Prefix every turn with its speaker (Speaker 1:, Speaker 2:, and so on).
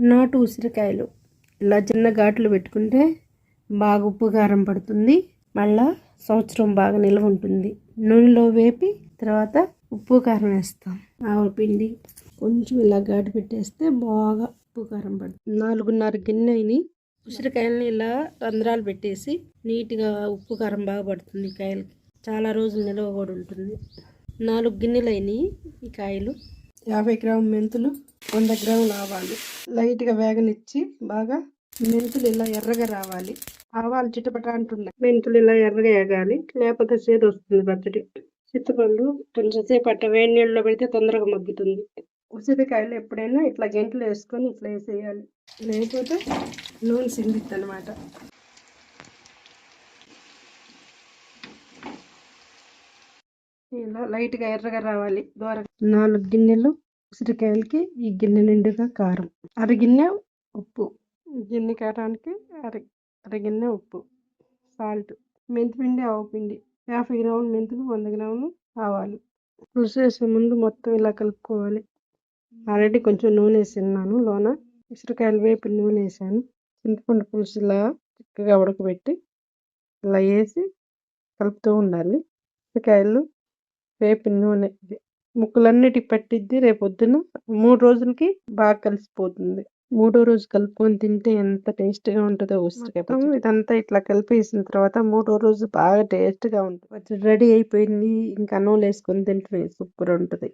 Speaker 1: నాటు ఉసిరికాయలు ఇలా చిన్న ఘాట్లు పెట్టుకుంటే బాగా ఉప్పు కారం పడుతుంది. మళ్ళా సంవత్సరం బాగా నిల్వ ఉంటుంది. నూనెలో వేపి తర్వాత ఉప్పు కారం వేస్తాం. ఆవు పిండి కొంచెం ఇలా ఘాటు పెట్టేస్తే బాగా ఉప్పు కారం పడుతుంది. 4.5 గిన్నెని ఉసిరికాయలని ఇలా రంధ్రాలు పెట్టేసి నీట్గా ఉప్పు కారం బాగా పడుతుంది. కాయలకి చాలా రోజులు నిల్వ కూడా ఉంటుంది. 4 గిన్నెలు అయినాయి ఈ కాయలు. 50 గ్రాముల మెంతులు, 100 గ్రాముల ఆవాలు లైట్గా వేగనిచ్చి బాగా మెంతులు ఇలా ఎర్రగా రావాలి. ఆవాలు చిటపట అంటున్నాయి. మెంతులు ఇలా ఎర్రగా వేగాలి, లేకపోతే చేదు వస్తుంది పచ్చడి. చింతపండు కొంచెం సేపు వేడి నీళ్ళలో పెడితే తొందరగా మగ్గుతుంది. ఉసిరికాయలు ఎప్పుడైనా ఇట్లా గంటలు వేసుకొని ఇట్లా వేసేయాలి, లేకపోతే నూనె సిందిద్ది అనమాట. ఇలా లైట్గా ఎర్రగా రావాలి దూరం. 4 గిన్నెలు ఉసిరికాయలకి ఈ గిన్నె నిండుగా కారం, అరగిన్నె ఉప్పు, గిన్నె కారానికి అరగిన్నె ఉప్పు, సాల్ట్, మెంతిపిండి, ఆవు పిండి, 50 గ్రాములు మెంతులు, 100 గ్రాములు ఆవాలు. పులుసు వేసే ముందు మొత్తం ఇలా కలుపుకోవాలి. ఆల్రెడీ కొంచెం నూనె వేసిన్నాను లోన. ఉసిరికాయలు వేపి నూనె వేసాను. చింతపండు పులుసు ఇలా చక్కగా ఉడకబెట్టి ఇలా వేసి కలుపుతూ ఉండాలి. ఉసిరికాయలు వేపిన నూనె ముక్కలన్నిటికి పట్టిద్ది. రేపొద్దున 3 రోజులకి బాగా కలిసిపోతుంది. 3వ రోజు కలుపుకొని తింటే ఎంత టేస్ట్గా ఉంటుందో ఉసిరికాయ పచ్చడి. ఇదంతా ఇట్లా కలిపేసిన తర్వాత 3వ రోజు బాగా టేస్ట్గా ఉంటుంది. పచ్చడి రెడీ అయిపోయింది. ఇంకా అన్నం వేసుకొని తింటే సూపర్ ఉంటుంది.